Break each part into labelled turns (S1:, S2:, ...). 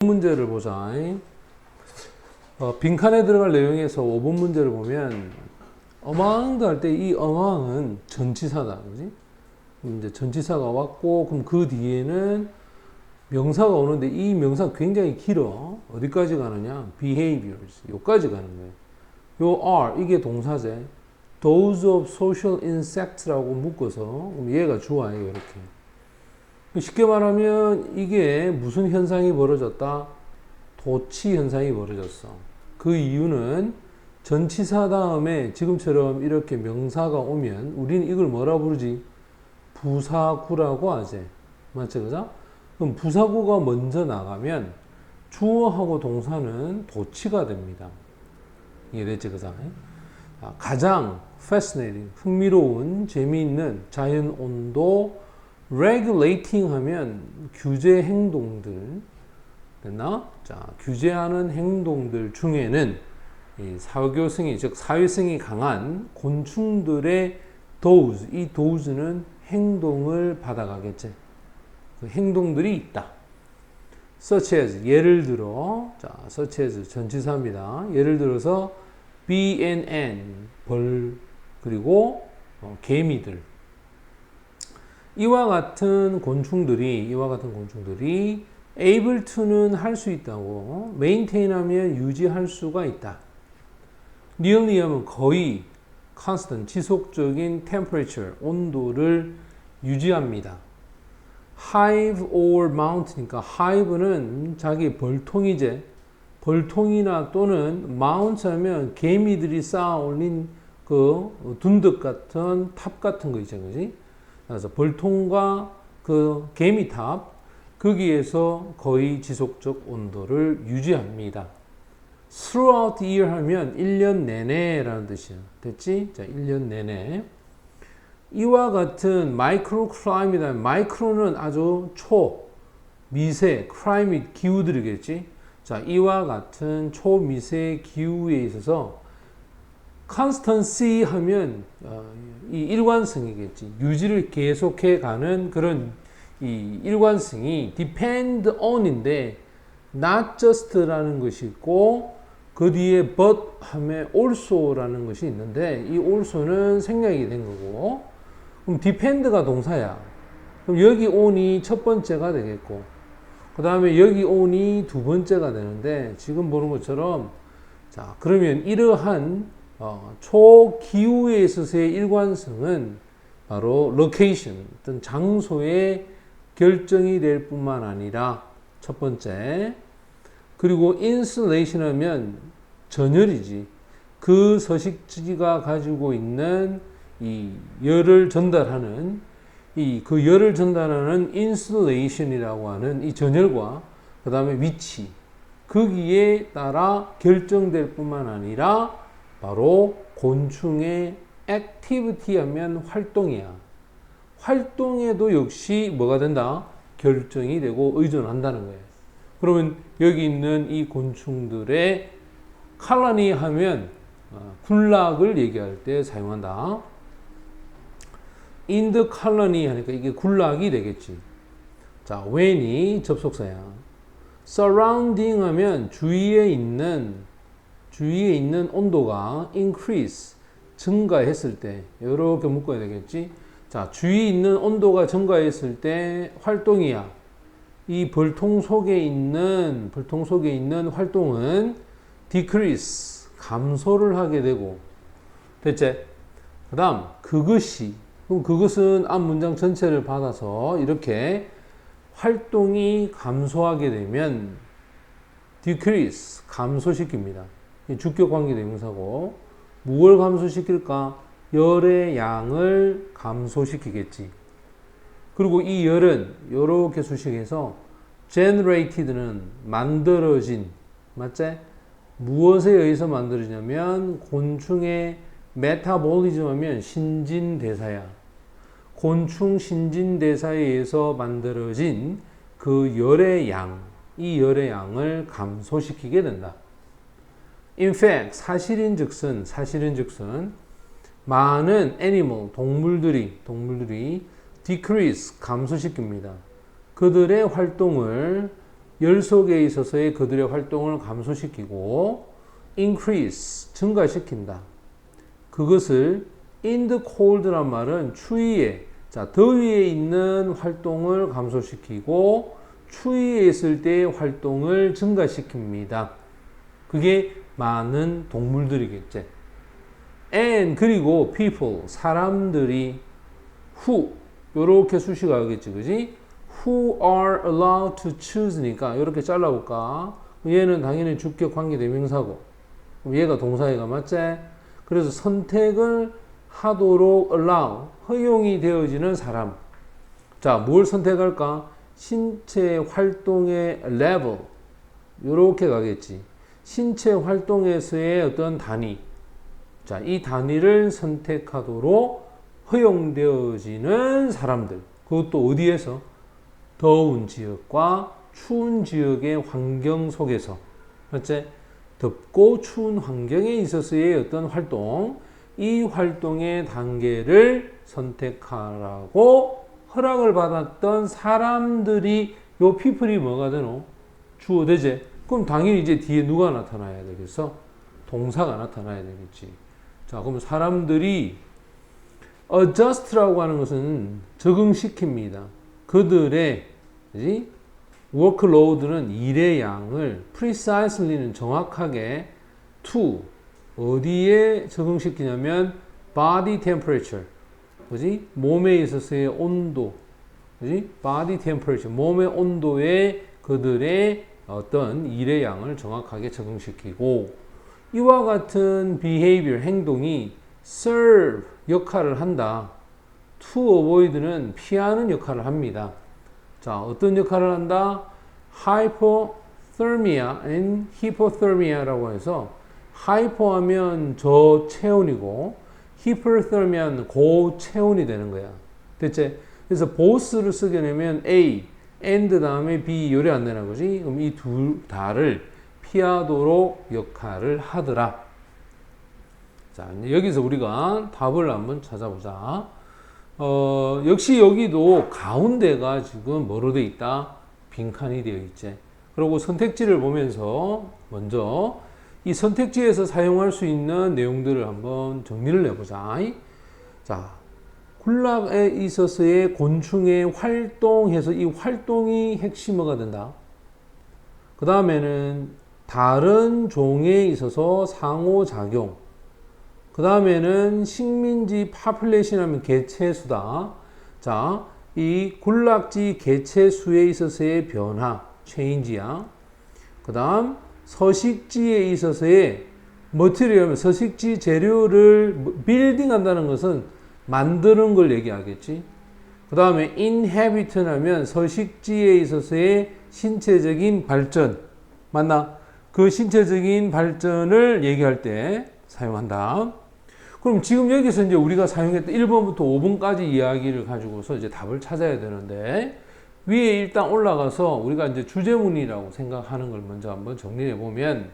S1: 문제를 보자. 빈칸에 들어갈 내용에서 5번 문제를 보면 among도 할 때 이 among은 전치사다. 그지? 이제 전치사가 왔고 그럼 그 뒤에는 명사가 오는데 이 명사가 굉장히 길어. 어디까지 가느냐? behaviors. 요까지 가는 거예요. 요 are 이게 동사제. those of social insects라고 묶어서 그럼 얘가 주어예요. 이렇게. 쉽게 말하면 이게 무슨 현상이 벌어졌다? 도치 현상이 벌어졌어. 그 이유는 전치사 다음에 지금처럼 이렇게 명사가 오면 우리는 이걸 뭐라 부르지? 부사구라고 하지. 맞지? 그죠? 그럼 부사구가 먼저 나가면 주어하고 동사는 도치가 됩니다. 이해됐지? 그죠? 가장 fascinating, 흥미로운, 재미있는 자연 온도 regulating 하면 규제 행동들 됐나? 자, 규제하는 행동들 중에는 이 사교성이 즉 사회성이 강한 곤충들의 those, 이 those는 행동을 받아가겠지. 그 행동들이 있다. such as 예를 들어 자, such as 전치사입니다. 예를 들어서 bee and an 벌 그리고 개미들 이와 같은 곤충들이 able to는 할 수 있다고 maintain 하면 유지할 수가 있다. nearly 하면 거의 constant 지속적인 temperature 온도를 유지합니다. hive or mount니까 hive는 자기 벌통이제 벌통이나 또는 mount 하면 개미들이 쌓아 올린 그 둔덕 같은 탑 같은 거 있잖아요. 그지? 그래서 벌통과 그 개미탑 거기에서 거의 지속적 온도를 유지합니다. throughout the year 하면 1년 내내라는 뜻이야. 됐지? 자, 1년 내내. 이와 같은 마이크로 클라이밋, 마이크로는 아주 미세, 클라이밋 기후들이겠지? 자, 이와 같은 초미세 기후에 있어서 constancy 하면 이 일관성이겠지. 유지를 계속해 가는 그런 이 일관성이 depend on인데 not just라는 것이 있고 그 뒤에 but 하면 also라는 것이 있는데 이 also는 생략이 된 거고 그럼 depend가 동사야. 그럼 여기 on이 첫 번째가 되겠고 그 다음에 여기 on이 두 번째가 되는데 지금 보는 것처럼 자 그러면 이러한 초기후에 있어서의 일관성은 바로 location, 어떤 장소에 결정이 될 뿐만 아니라 첫 번째 그리고 insulation 하면 전열이지. 그 서식지가 가지고 있는 이 열을 전달하는 그 열을 전달하는 insulation이라고 하는 이 전열과 그 다음에 위치 거기에 따라 결정될 뿐만 아니라 바로 곤충의 activity 하면 활동이야. 활동에도 역시 뭐가 된다? 결정이 되고 의존한다는 거예요. 그러면 여기 있는 이 곤충들의 colony 하면 군락을 얘기할 때 사용한다. in the colony 하니까 이게 군락이 되겠지. 자, when이 접속사야. surrounding 하면 주위에 있는 온도가 increase, 증가했을 때, 이렇게 묶어야 되겠지. 자, 주위에 있는 온도가 증가했을 때 활동이야. 이 벌통 속에 있는 활동은 decrease, 감소를 하게 되고, 됐지? 그 다음, 그것은 앞 문장 전체를 받아서 이렇게 활동이 감소하게 되면 decrease, 감소시킵니다. 주격 관계 대명사고 무엇을 감소시킬까? 열의 양을 감소시키겠지. 그리고 이 열은 이렇게 수식해서 generated는 만들어진 맞지? 무엇에 의해서 만들어지냐면 곤충의 메타볼리즘 하면 신진대사야. 곤충 신진대사에 의해서 만들어진 그 열의 양, 이 열의 양을 감소시키게 된다. In fact, 사실인즉슨 많은 animal, 동물들이 decrease, 감소시킵니다. 그들의 활동을 열 속에 있어서의 그들의 활동을 감소시키고 increase, 증가시킨다. 그것을 in the cold란 말은 추위에, 자, 더위에 있는 활동을 감소시키고 추위에 있을 때의 활동을 증가시킵니다. 그게 많은 동물들이겠지. and 그리고 people, 사람들이 who, 요렇게 수식어 하겠지, 그지? who are allowed to choose니까 이렇게 잘라볼까? 얘는 당연히 주격 관계 대명사고, 그럼 얘가 동사애가 맞지? 그래서 선택을 하도록 allow, 허용이 되어지는 사람. 자, 뭘 선택할까? 신체 활동의 level, 요렇게 가겠지. 신체 활동에서의 어떤 단위. 자, 이 단위를 선택하도록 허용되어지는 사람들. 그것도 어디에서? 더운 지역과 추운 지역의 환경 속에서. 맞지? 덥고 추운 환경에 있어서의 어떤 활동. 이 활동의 단계를 선택하라고 허락을 받았던 사람들이 요 people이 뭐가 되노? 주어 되지? 그럼 당연히 이제 뒤에 누가 나타나야 되겠어? 동사가 나타나야 되겠지. 자, 그럼 사람들이 adjust라고 하는 것은 적응시킵니다. 그들의 workload는 일의 양을 precisely는 정확하게 to 어디에 적응시키냐면 body temperature, 그지? 몸에 있어서의 온도, 그지? body temperature, 몸의 온도에 그들의 어떤 일의 양을 정확하게 적응시키고 이와 같은 behavior, 행동이 serve 역할을 한다. to avoid는 피하는 역할을 합니다. 자, 어떤 역할을 한다? hypothermia and hypothermia라고 해서 hypo하면 저체온이고 hypothermia는 고체온이 되는 거야. 됐지? 그래서 both를 쓰게 되면 A, and 다음에 B 요리 안 되나 거지? 그럼 이 둘 다를 피하도록 역할을 하더라. 자, 여기서 우리가 답을 한번 찾아보자. 역시 여기도 가운데가 지금 뭐로 되어 있다? 빈칸이 되어 있지. 그리고 선택지를 보면서 먼저 이 선택지에서 사용할 수 있는 내용들을 한번 정리를 해보자. 자, 군락에 있어서의 곤충의 활동해서 이 활동이 핵심어가 된다. 그 다음에는 다른 종에 있어서 상호작용. 그 다음에는 식민지 파퓰레이션 하면 개체수다. 자, 이 군락지 개체수에 있어서의 변화, 체인지야. 그 다음 서식지에 있어서의 머티리얼, 서식지 재료를 빌딩 한다는 것은 만드는 걸 얘기하겠지. 그 다음에 inhabit 하면 서식지에 있어서의 신체적인 발전. 맞나? 그 신체적인 발전을 얘기할 때 사용한다. 그럼 지금 여기서 이제 우리가 사용했던 1번부터 5번까지 이야기를 가지고서 이제 답을 찾아야 되는데, 위에 일단 올라가서 우리가 이제 주제문이라고 생각하는 걸 먼저 한번 정리해 보면,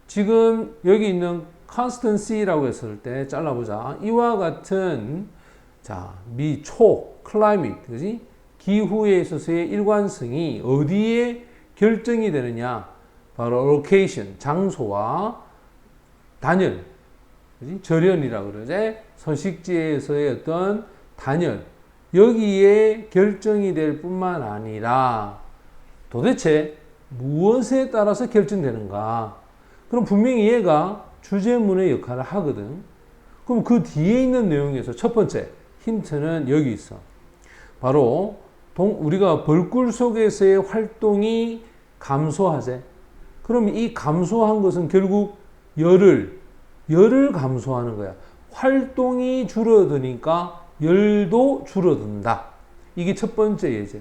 S1: 지금 여기 있는 constancy라고 했을 때 잘라보자. 이와 같은, 자, climate, 그지? 기후에 있어서의 일관성이 어디에 결정이 되느냐? 바로 location, 장소와 단열, 그지? 절연이라고 그러지? 서식지에서의 어떤 단열, 여기에 결정이 될 뿐만 아니라 도대체 무엇에 따라서 결정되는가? 그럼 분명히 얘가 주제문의 역할을 하거든. 그럼 그 뒤에 있는 내용에서 첫 번째 힌트는 여기 있어. 바로 우리가 벌꿀 속에서의 활동이 감소하지. 그럼 이 감소한 것은 결국 열을 감소하는 거야. 활동이 줄어드니까 열도 줄어든다. 이게 첫 번째 예제.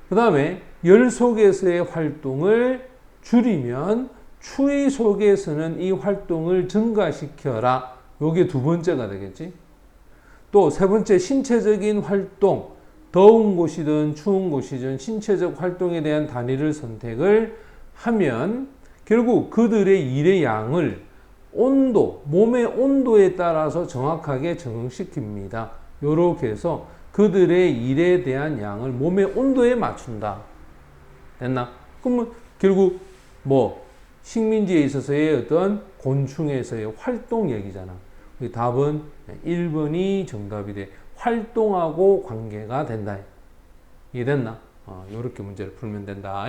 S1: 그 다음에 열 속에서의 활동을 줄이면 추위 속에서는 이 활동을 증가시켜라. 요게 두 번째가 되겠지. 또 세 번째, 신체적인 활동. 더운 곳이든 추운 곳이든 신체적 활동에 대한 단위를 선택을 하면 결국 그들의 일의 양을 온도, 몸의 온도에 따라서 정확하게 적응시킵니다. 요렇게 해서 그들의 일에 대한 양을 몸의 온도에 맞춘다. 됐나? 그러면 결국 뭐 식민지에 있어서의 어떤 곤충에서의 활동 얘기잖아. 답은 1번이 정답이 돼. 활동하고 관계가 된다. 이해됐나? 이렇게 문제를 풀면 된다.